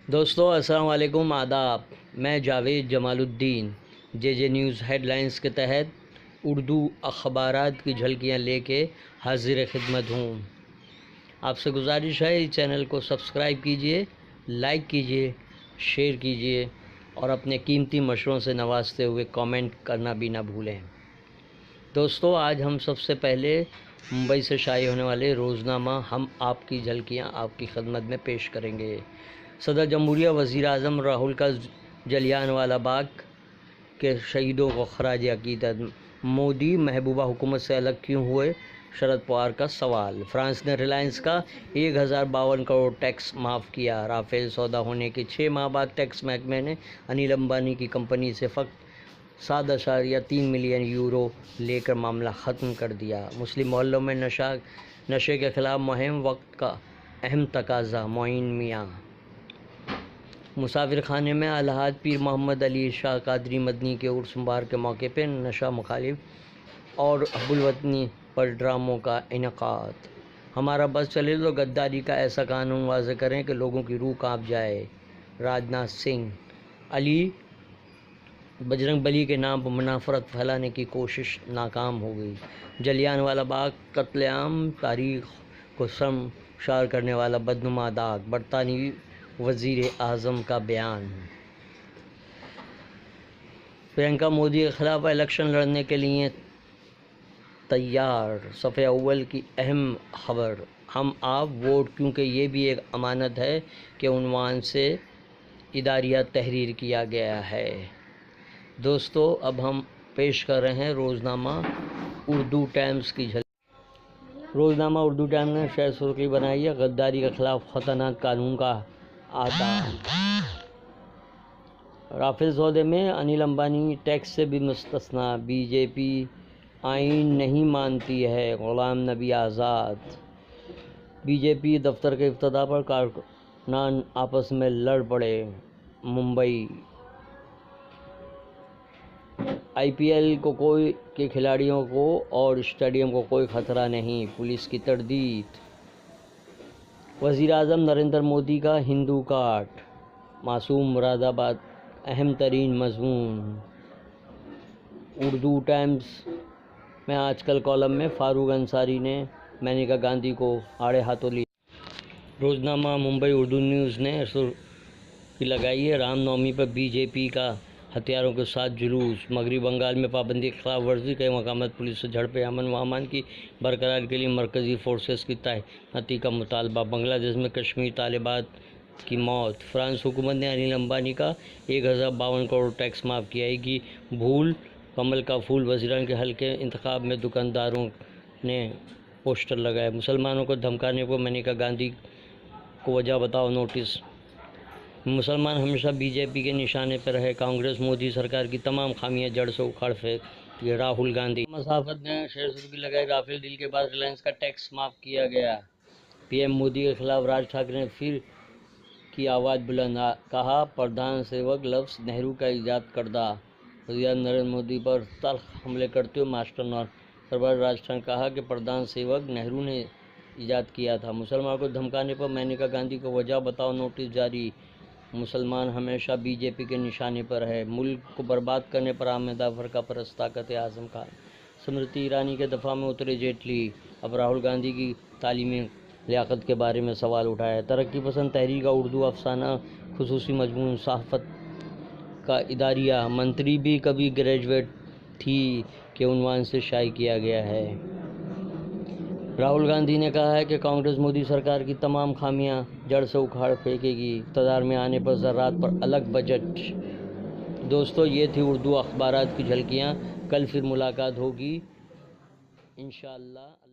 دوستو السلام علیکم، آداب۔ میں جاوید جمال الدین جے نیوز ہیڈ لائنز کے تحت اردو اخبارات کی جھلکیاں لے کے حاضر خدمت ہوں۔ آپ سے گزارش ہے اس چینل کو سبسکرائب کیجئے، لائک کیجئے، شیئر کیجئے اور اپنے قیمتی مشوروں سے نوازتے ہوئے کامنٹ کرنا بھی نہ بھولیں۔ دوستو آج ہم سب سے پہلے ممبئی سے شائع ہونے والے روزنامہ ہم آپ کی جھلکیاں آپ کی خدمت میں پیش کریں گے۔ صدر جمہوریہ وزیر اعظم راہل کا جلیان والا باغ کے شہیدوں کو خراج عقیدت۔ مودی محبوبہ حکومت سے الگ کیوں ہوئے؟ شرد پوار کا سوال۔ فرانس نے ریلائنس کا 1052 کروڑ ٹیکس معاف کیا۔ رافیل سودا ہونے کے 6 ماہ بعد ٹیکس محکمے نے انل امبانی کی کمپنی سے فقط 7.3 ملین یورو لے کر معاملہ ختم کر دیا۔ مسلم محلوں میں نشے کے خلاف مہم وقت کا اہم تقاضا۔ معین میاں۔ مسافر خانے میں الحاج پیر محمد علی شاہ قادری مدنی کے عرس مبارک کے موقع پہ نشہ مخالف اور حب الوطنی پر ڈراموں کا انعقاد۔ ہمارا بس چلے تو غداری کا ایسا قانون واضح کریں کہ لوگوں کی روح کانپ جائے۔ راجناتھ سنگھ۔ علی بجرنگ بلی کے نام پر منافرت پھیلانے کی کوشش ناکام ہو گئی۔ جلیان والا باغ قتل عام تاریخ کو شرمسار کرنے والا بدنما داغ۔ برطانوی وزیر اعظم کا بیان۔ پرینکا مودی کے خلاف الیکشن لڑنے کے لیے تیار۔ صفحہ اول کی اہم خبر۔ ہم آپ ووٹ کیونکہ یہ بھی ایک امانت ہے کے عنوان سے اداریہ تحریر کیا گیا ہے۔ دوستو اب ہم پیش کر رہے ہیں روزنامہ اردو ٹائمز کی جھلک۔ روزنامہ اردو ٹائمز نے شہ سرخی بنائی ہے غداری کے خلاف خطرناک قانون کا احاطہ۔ رافیل سودے میں انل امبانی ٹیکس سے بھی مستثنیٰ۔ بی جے پی آئین نہیں مانتی ہے۔ غلام نبی آزاد۔ بی جے پی دفتر کے افتتاح پر کارکنان آپس میں لڑ پڑے۔ ممبئی۔ آئی پی ایل کے کھلاڑیوں کو اور اسٹیڈیم کو کوئی خطرہ نہیں، پولیس کی تردید۔ وزیر اعظم نریندر مودی کا ہندو کارڈ۔ معصوم مراد آباد۔ اہم ترین مضمون۔ اردو ٹائمز میں آج کل کالم میں فاروق انصاری نے مینیکا گاندھی کو آڑے ہاتھوں لیا۔ روزنامہ ممبئی اردو نیوز نے سرخی لگائی ہے رام نومی پر بی جے پی کا ہتھیاروں کے ساتھ جلوس۔ مغربی بنگال میں پابندی کی خلاف ورزی، کئی مقامات پولیس سے جھڑپیں۔ امن و امان کی برقراری کے لیے مرکزی فورسز کی تعیناتی کا مطالبہ۔ بنگلہ دیش میں کشمیری طالبات کی موت۔ فرانس حکومت نے انل امبانی کا 1052 کروڑ ٹیکس معاف کیا۔ ایک ہی بھول کمل کا پھول۔ وزیران کے حلقے انتخاب میں دکانداروں نے پوسٹر لگائے۔ مسلمانوں کو دھمکانے پر مینیکا گاندھی کو وجہ بتاؤ نوٹس۔ مسلمان ہمیشہ بی جے پی کے نشانے پر رہے، کانگریس مودی سرکار کی تمام خامیاں جڑ سے اکھاڑ پھینک یہ راہل گاندھی۔ مسافت نے شہ سرخی لگائی رافیل ڈیل کے بعد ریلائنس کا ٹیکس معاف کیا گیا۔ پی ایم مودی کے خلاف راج ٹھاکرے نے پھر کی آواز بلند، کہا پردھان سیوک لفظ نہرو کا ایجاد کردہ۔ وزیر اعظم نریندر مودی پر تلخ حملے کرتے ہوئے ماسٹر سربراہ راج ٹھاکرے نے کہا کہ پردھان سیوک نہرو نے ایجاد کیا تھا۔ مسلمانوں کو دھمکانے پر مینیکا گاندھی کو وجہ بتاؤ نوٹس جاری۔ مسلمان ہمیشہ بی جے پی کے نشانے پر رہے، ملک کو برباد کرنے پر آمادہ فرقہ پرست طاقت ہے۔ اعظم خان۔ اسمرتی ایرانی کے دفاع میں اترے جیٹلی۔ اب راہل گاندھی کی تعلیمی لیاقت کے بارے میں سوال اٹھائے۔ ترقی پسند تحریک کا اردو افسانہ خصوصی مضمون۔ صحافت کا اداریہ منتری بھی کبھی گریجویٹ تھی کے عنوان سے شائع کیا گیا ہے۔ راہل گاندھی نے کہا ہے کہ کانگریس مودی سرکار کی تمام خامیاں جڑ سے اکھاڑ پھینکے گی، اقتدار میں آنے پر زراعت پر الگ بجٹ۔ دوستو یہ تھی اردو اخبارات کی جھلکیاں، کل پھر ملاقات ہوگی انشاءاللہ۔